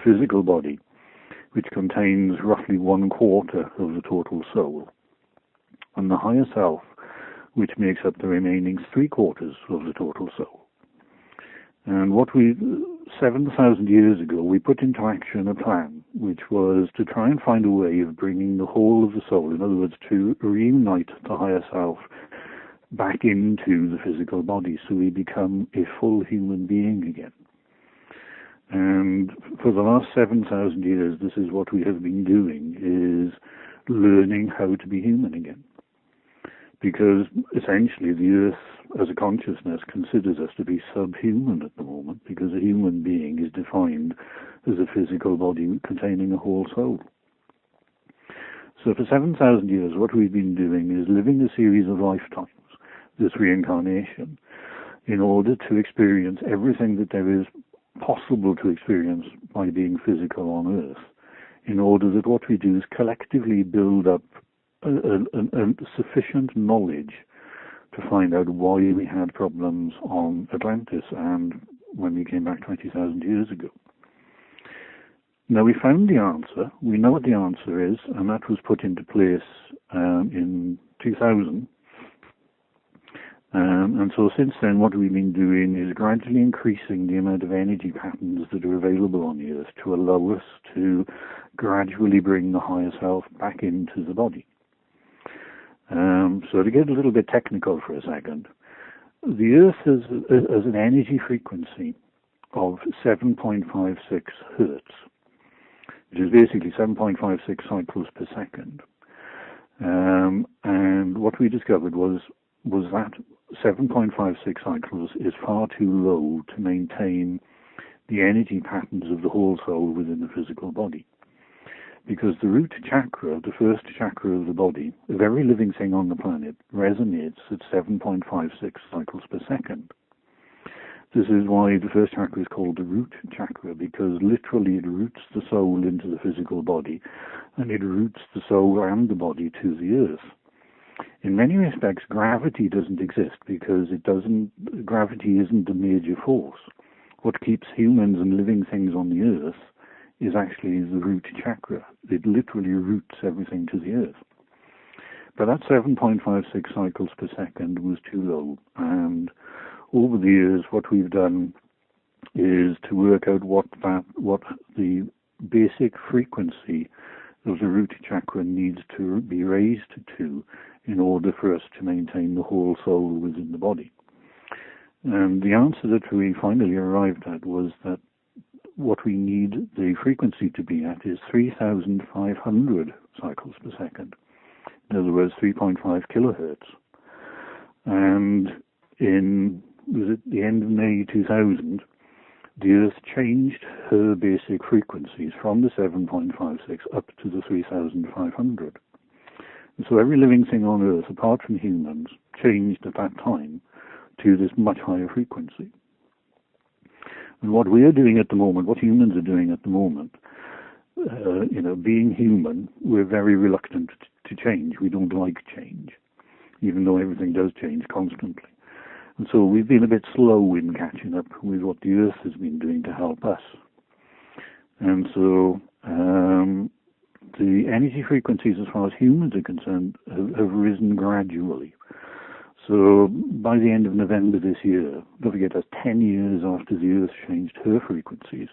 physical body, which contains roughly 1/4 of the total soul, and the higher self, which makes up the remaining 3/4 of the total soul. And 7,000 years ago, we put into action a plan, which was to try and find a way of bringing the whole of the soul, in other words, to reunite the higher self back into the physical body, so we become a full human being again. And for the last 7,000 years, this is what we have been doing, is learning how to be human again. Because essentially the Earth as a consciousness considers us to be subhuman at the moment, because a human being is defined as a physical body containing a whole soul. So for 7,000 years, what we've been doing is living a series of lifetimes, this reincarnation, in order to experience everything that there is possible to experience by being physical on Earth, in order that what we do is collectively build up a sufficient knowledge to find out why we had problems on Atlantis and when we came back 20,000 years ago. Now, we found the answer. We know what the answer is, and that was put into place in 2000. And so since then, what we've been doing is gradually increasing the amount of energy patterns that are available on the Earth to allow us to gradually bring the higher self back into the body. So to get a little bit technical for a second, the Earth has an energy frequency of 7.56 hertz, which is basically 7.56 cycles per second. And what we discovered was that 7.56 cycles is far too low to maintain the energy patterns of the whole soul within the physical body. Because the root chakra, the first chakra of the body, of every living thing on the planet, resonates at 7.56 cycles per second. This is why the first chakra is called the root chakra, because literally it roots the soul into the physical body, and it roots the soul and the body to the earth. In many respects, gravity doesn't exist because gravity isn't a major force. What keeps humans and living things on the earth is actually the root chakra. It literally roots everything to the earth. But that 7.56 cycles per second was too low, and over the years what we've done is to work out what the basic frequency of the root chakra needs to be raised to in order for us to maintain the whole soul within the body. And the answer that we finally arrived at was that what we need the frequency to be at is 3,500 cycles per second. In other words, 3.5 kilohertz. And was it the end of May 2000, the Earth changed her basic frequencies from the 7.56 up to the 3,500. And so every living thing on Earth, apart from humans, changed at that time to this much higher frequency. And what we are doing at the moment, what humans are doing at the moment, being human, we're very reluctant to change. We don't like change, even though everything does change constantly. And so we've been a bit slow in catching up with what the Earth has been doing to help us. And so the energy frequencies, as far as humans are concerned, have risen gradually. So by the end of November this year, don't forget that's 10 years after the Earth changed her frequencies,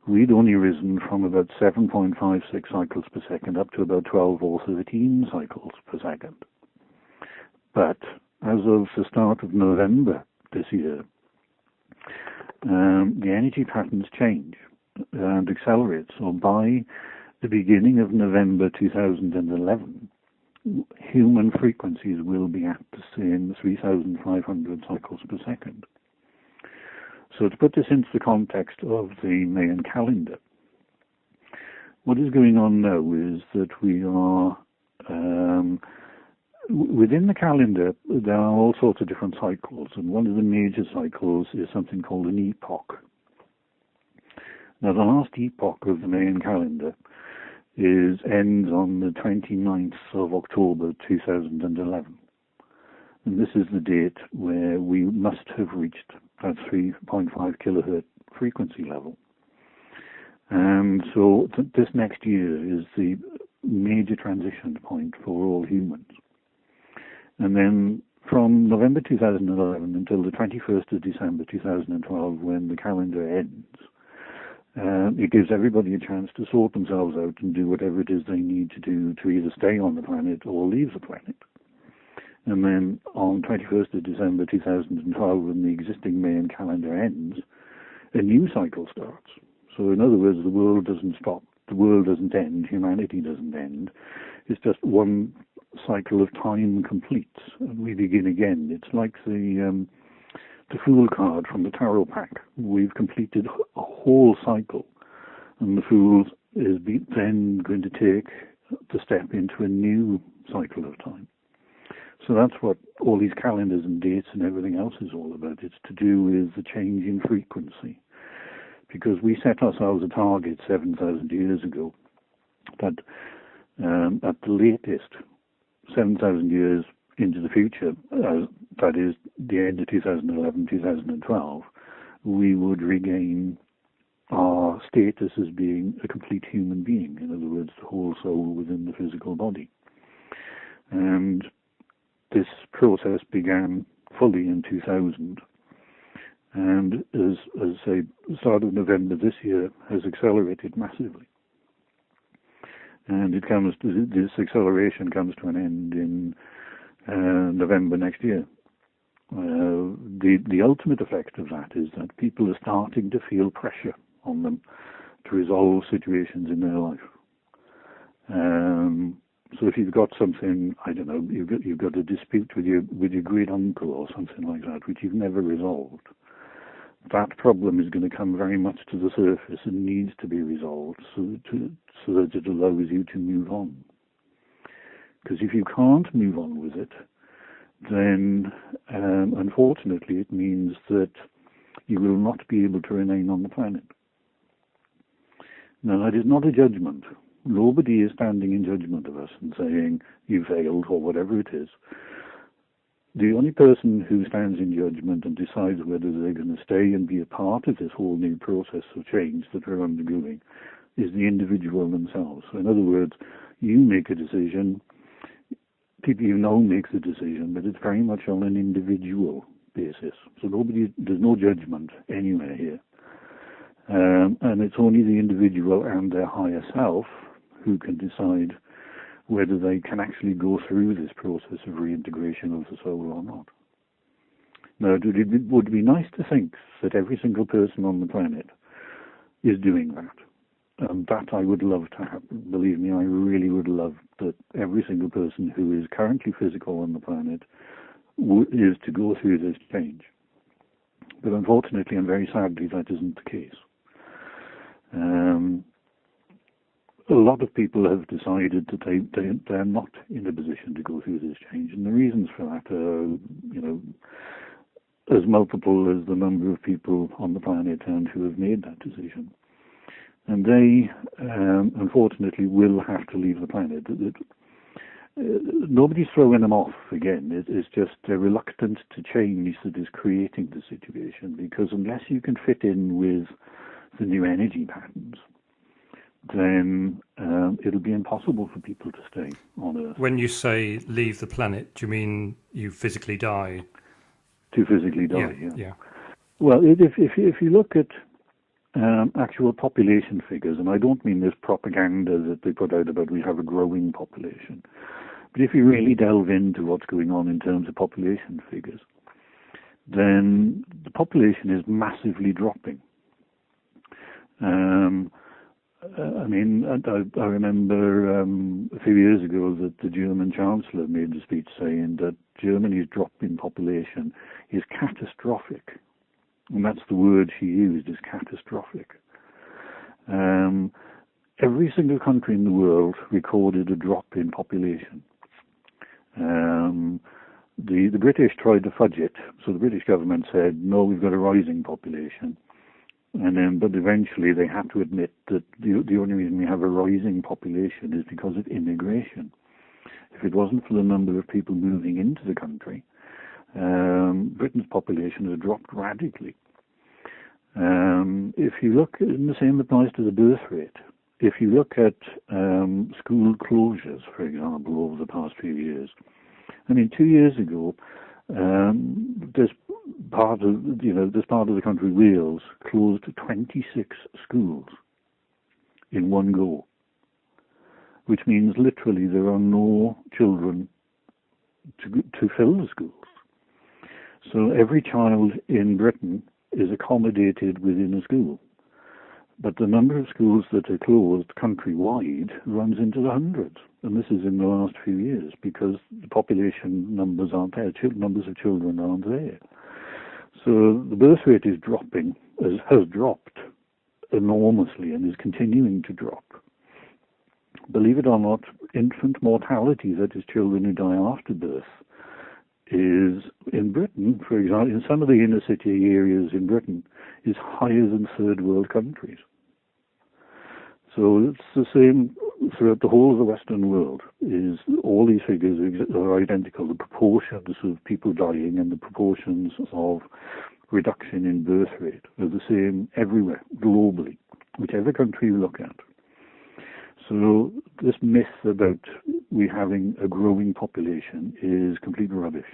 we'd only risen from about 7.56 cycles per second up to about 12 or 13 cycles per second. But as of the start of November this year, the energy patterns change and accelerate. So by the beginning of November 2011, human frequencies will be at the same 3,500 cycles per second. So to put this into the context of the Mayan calendar, what is going on now is that we are, within the calendar, there are all sorts of different cycles, and one of the major cycles is something called an epoch. Now, the last epoch of the Mayan calendar ends on the 29th of October 2011. And this is the date where we must have reached that 3.5 kilohertz frequency level. And so this next year is the major transition point for all humans. And then from November 2011 until the 21st of December 2012, when the calendar ends, it gives everybody a chance to sort themselves out and do whatever it is they need to do to either stay on the planet or leave the planet. And then on 21st of December 2012, when the existing main calendar ends, a new cycle starts. So in other words, the world doesn't stop, the world doesn't end, humanity doesn't end. It's just one cycle of time completes, and we begin again. It's like the Fool card from the Tarot pack. We've completed a whole cycle, and the Fool is then going to take the step into a new cycle of time. So that's what all these calendars and dates and everything else is all about. It's to do with the change in frequency. Because we set ourselves a target 7,000 years ago that at the latest 7,000 years into the future, that is the end of 2011, 2012, we would regain our status as being a complete human being. In other words, the whole soul within the physical body. And this process began fully in 2000. And as say, the start of November this year has accelerated massively. And this acceleration comes to an end in November next year. The ultimate effect of that is that people are starting to feel pressure on them to resolve situations in their life. So if you've got something, I don't know, you've got a dispute with your great uncle or something like that, which you've never resolved, that problem is going to come very much to the surface and needs to be resolved so that it allows you to move on. Because if you can't move on with it, then unfortunately it means that you will not be able to remain on the planet. Now, that is not a judgment. Nobody is standing in judgment of us and saying, you failed, or whatever it is. The only person who stands in judgment and decides whether they're going to stay and be a part of this whole new process of change that we're undergoing is the individual themselves. So in other words, you make a decision, people you know make the decision, but it's very much on an individual basis. So there's no judgment anywhere here. And it's only the individual and their higher self who can decide whether they can actually go through this process of reintegration of the soul or not. Now, it would be nice to think that every single person on the planet is doing that. That I would love to happen. Believe me, I really would love that every single person who is currently physical on the planet is to go through this change. But unfortunately and very sadly, that isn't the case. A lot of people have decided that they're not in a position to go through this change, and the reasons for that are, as multiple as the number of people on the planet and who have made that decision. And they, unfortunately, will have to leave the planet. Nobody's throwing them off again. It's just they're reluctant to change that is creating the situation, because unless you can fit in with the new energy patterns, then it'll be impossible for people to stay on Earth. When you say leave the planet, do you mean you physically die? To physically die, yeah. Well, if you look at actual population figures, and I don't mean this propaganda that they put out about we have a growing population, but if you really delve into what's going on in terms of population figures, then the population is massively dropping. I remember a few years ago that the German Chancellor made a speech saying that Germany's drop in population is catastrophic. And that's the word she used, is catastrophic. Every single country in the world recorded a drop in population. The British tried to fudge it. So the British government said, no, we've got a rising population. But eventually they had to admit that the only reason we have a rising population is because of immigration. If it wasn't for the number of people moving into the country, Britain's population has dropped radically. If you look, and the same applies to the birth rate. If you look at school closures, for example, over the past few years, I mean, 2 years ago, this part of the country, Wales, closed 26 schools in one go, which means literally there are no children to fill the schools. So every child in Britain is accommodated within a school. But the number of schools that are closed countrywide runs into the hundreds. And this is in the last few years because the population numbers aren't there, numbers of children aren't there. So the birth rate is dropping, has dropped enormously and is continuing to drop. Believe it or not, infant mortality, that is children who die after birth, is in Britain, for example, in some of the inner city areas in Britain, is higher than third world countries. So it's the same throughout the whole of the Western world. Is all these figures are identical. The proportions of people dying and the proportions of reduction in birth rate are the same everywhere, globally, whichever country you look at. So this myth about we having a growing population is complete rubbish.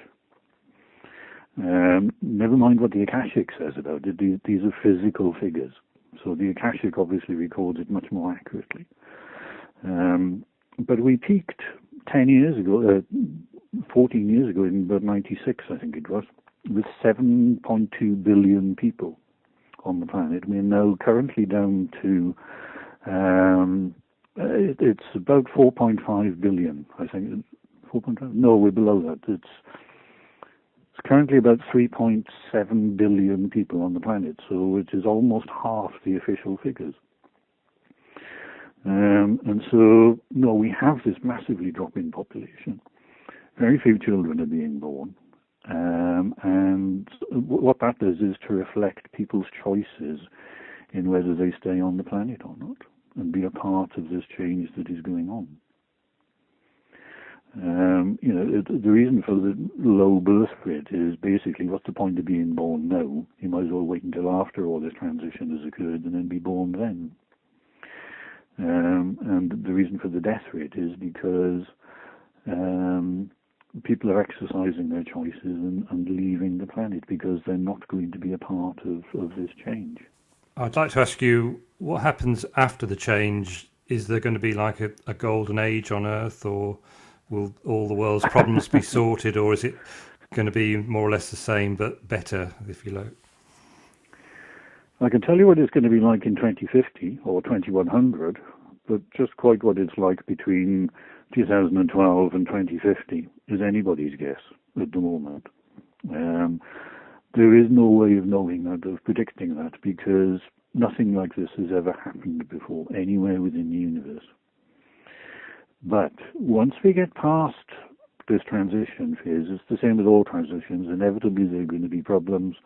Never mind what the Akashic says about it. These are physical figures. So the Akashic obviously records it much more accurately. But we peaked 10 years ago, 14 years ago, in about 96, I think it was, with 7.2 billion people on the planet. We're now currently down to, it's about 4.5 billion, I think. 4.5? No, we're below that. It's currently about 3.7 billion people on the planet, so which is almost half the official figures. And so, no, we have this massively dropping population. Very few children are being born. And what that does is to reflect people's choices in whether they stay on the planet or not and be a part of this change that is going on. The reason for the low birth rate is basically, what's the point of being born now? You might as well wait until after all this transition has occurred and then be born then. And the reason for the death rate is because people are exercising their choices and leaving the planet because they're not going to be a part of this change. I'd like to ask you, what happens after the change? Is there going to be like a golden age on Earth, or will all the world's problems be sorted, or is it going to be more or less the same but better, if you like? I can tell you what it's going to be like in 2050 or 2100, but just quite what it's like between 2012 and 2050 is anybody's guess at the moment. There is no way of knowing that, of predicting that, because nothing like this has ever happened before, anywhere within the universe. But once we get past this transition phase, it's the same with all transitions. Inevitably, there are going to be problems.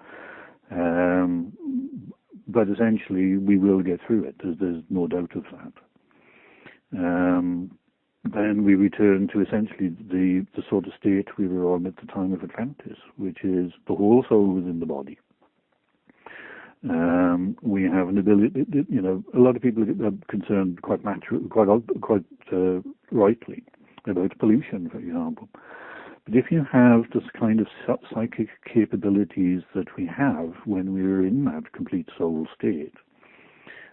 But essentially, we will get through it. There's no doubt of that. Then we return to essentially the sort of state we were on at the time of Atlantis, which is the whole soul within the body. We have an ability, a lot of people are concerned quite rightly about pollution, for example. But if you have this kind of psychic capabilities that we have when we are in that complete soul state,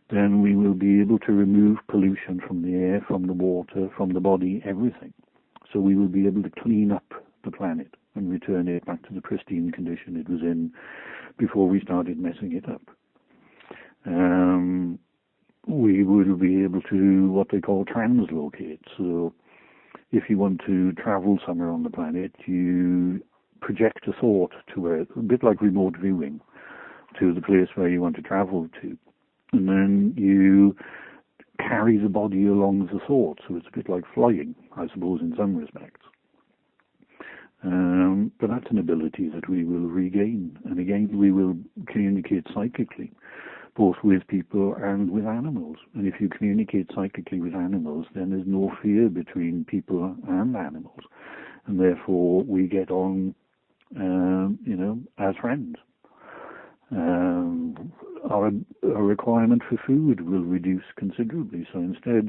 then we will be able to remove pollution from the air, from the water, from the body, everything. So we will be able to clean up the planet and return it back to the pristine condition it was in before we started messing it up. We will be able to what they call translocate. So if you want to travel somewhere on the planet, you project a thought to where, a bit like remote viewing, to the place where you want to travel to. And then you carry the body along the thought, so it's a bit like flying, I suppose, in some respects. But that's an ability that we will regain. And again, we will communicate psychically, both with people and with animals. And if you communicate psychically with animals, then there's no fear between people and animals. And therefore, we get on, as friends. our requirement for food will reduce considerably. So instead